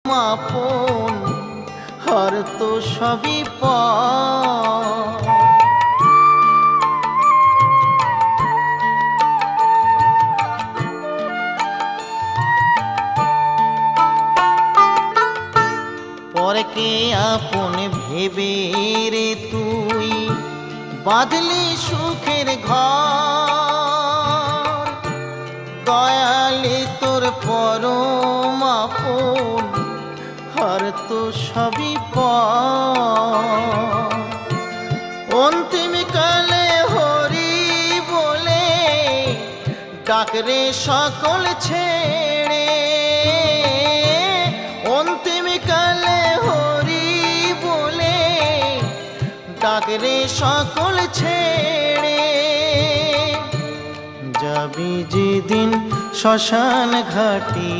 আপন আর তো সবই পর। পরকে আপন ভেবে রে তুই বাঁধলি সুখের ঘর, দয়ালে তোর পরম আপন আর তো সবই পর। অন্তিম কালে হরি বলে ডাকরে সকল ছেড়ে, অন্তিম কালে হরি বলে ডাকরে সকল ছেড়ে। যাবি যেদিন শ্মশান ঘাটি